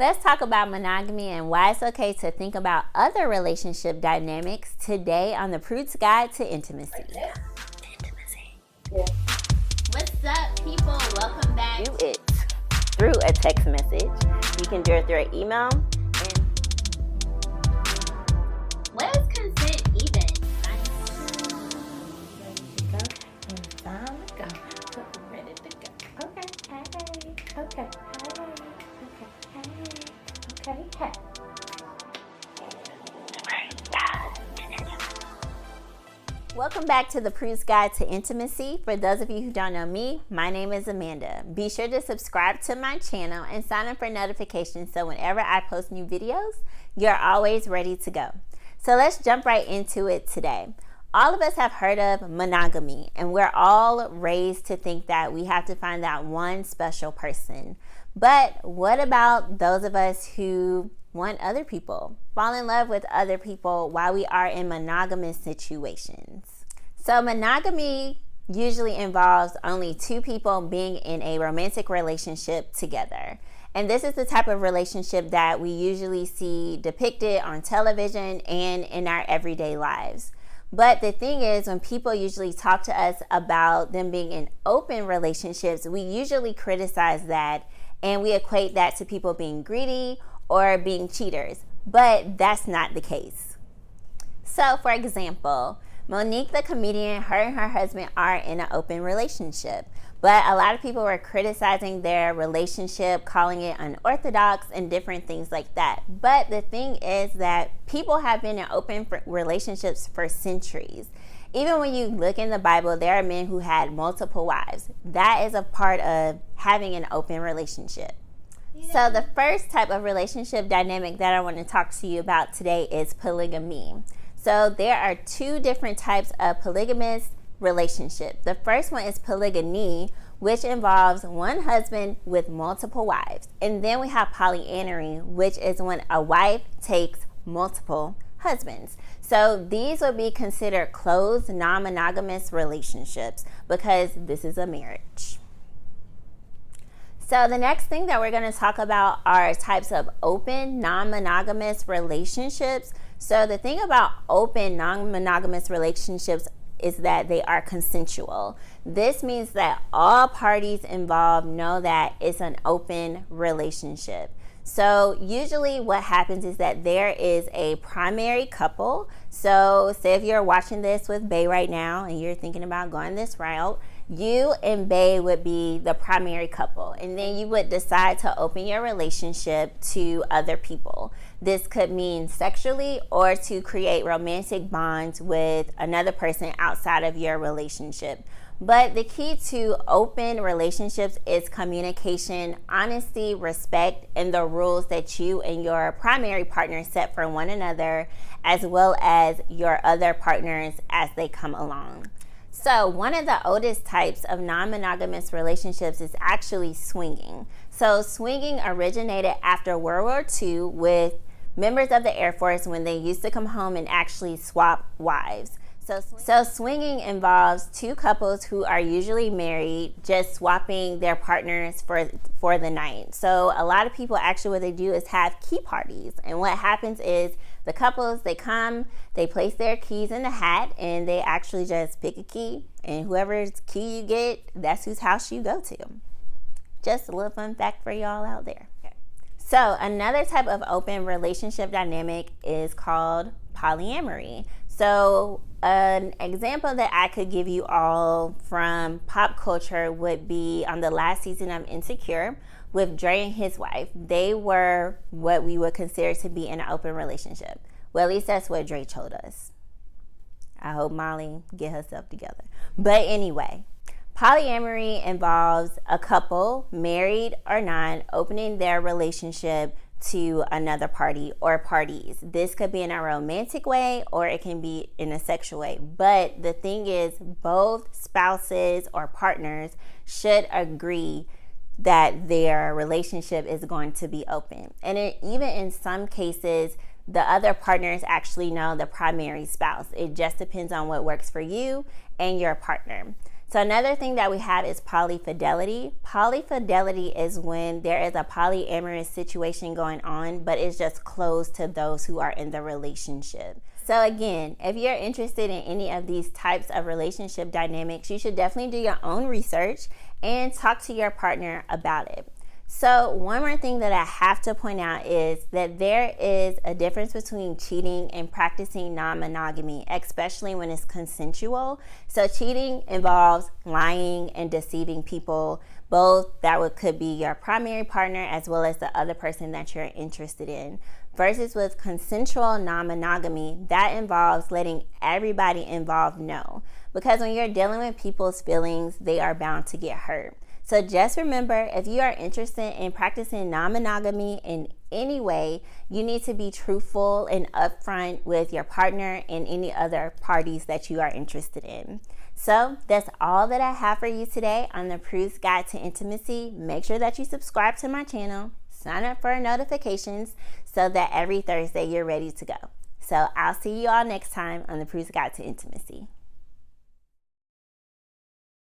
Let's talk about monogamy and why it's okay to think about other relationship dynamics today on the Prude's Guide to Intimacy. Intimacy. Yeah. What's up, people? Welcome back. Do it through a text message. You can do it through an email. What is consent even? Ready to go. Okay. Welcome back to the Prude's Guide to Intimacy. For those of you who don't know me, my name is Amanda. Be sure to subscribe to my channel and sign up for notifications so whenever I post new videos, you're always ready to go. So let's jump right into it today. All of us have heard of monogamy, and we're all raised to think that we have to find that one special person. But what about those of us who want other people, fall in love with other people while we are in monogamous situations? So monogamy usually involves only two people being in a romantic relationship together. And this is the type of relationship that we usually see depicted on television and in our everyday lives. But the thing is, when people usually talk to us about them being in open relationships, we usually criticize that and we equate that to people being greedy or being cheaters. But that's not the case. So, for example, Monique the comedian, her and her husband are in an open relationship. But a lot of people were criticizing their relationship, calling it unorthodox and different things like that. But the thing is that people have been in open relationships for centuries. Even when you look in the Bible, there are men who had multiple wives. That is a part of having an open relationship. So the first type of relationship dynamic that I want to talk to you about today is polygamy. So there are two different types of polygamous relationship. The first one is polygamy, which involves one husband with multiple wives. And then we have polyamory, which is when a wife takes multiple husbands. So these would be considered closed, non-monogamous relationships because this is a marriage. So the next thing that we're going to talk about are types of open, non-monogamous relationships. So the thing about open, non-monogamous relationships is that they are consensual. This means that all parties involved know that it's an open relationship. So usually what happens is that there is a primary couple. So say if you're watching this with Bae right now and you're thinking about going this route, you and Bae would be the primary couple, and then you would decide to open your relationship to other people. This could mean sexually or to create romantic bonds with another person outside of your relationship. But the key to open relationships is communication, honesty, respect, and the rules that you and your primary partner set for one another, as well as your other partners as they come along. So one of the oldest types of non-monogamous relationships is actually swinging. So swinging originated after World War II with members of the Air Force when they used to come home and actually swap wives. So swinging involves two couples who are usually married just swapping their partners for the night. So a lot of people actually what they do is have key parties. And what happens is the couples, they come, they place their keys in the hat, and they actually just pick a key. And whoever's key you get, that's whose house you go to. Just a little fun fact for y'all out there. Okay. So another type of open relationship dynamic is called polyamory. So an example that I could give you all from pop culture would be on the last season of Insecure with Dre and his wife. They were what we would consider to be in an open relationship. Well, at least that's what Dre told us. I hope Molly get herself together. But anyway, polyamory involves a couple, married or not, opening their relationship to another party or parties. This could be in a romantic way or it can be in a sexual way. But the thing is, both spouses or partners should agree that their relationship is going to be open. And even in some cases, the other partners actually know the primary spouse. It just depends on what works for you and your partner. So another thing that we have is polyfidelity. Polyfidelity is when there is a polyamorous situation going on, but it's just closed to those who are in the relationship. So again, if you're interested in any of these types of relationship dynamics, you should definitely do your own research and talk to your partner about it. So one more thing that I have to point out is that there is a difference between cheating and practicing non-monogamy, especially when it's consensual. So cheating involves lying and deceiving people, both could be your primary partner as well as the other person that you're interested in. Versus with consensual non-monogamy, that involves letting everybody involved know. Because when you're dealing with people's feelings, they are bound to get hurt. So just remember, if you are interested in practicing non-monogamy in any way, you need to be truthful and upfront with your partner and any other parties that you are interested in. So that's all that I have for you today on the Prude's Guide to Intimacy. Make sure that you subscribe to my channel, sign up for notifications so that every Thursday you're ready to go. So I'll see you all next time on the Prude's Guide to Intimacy.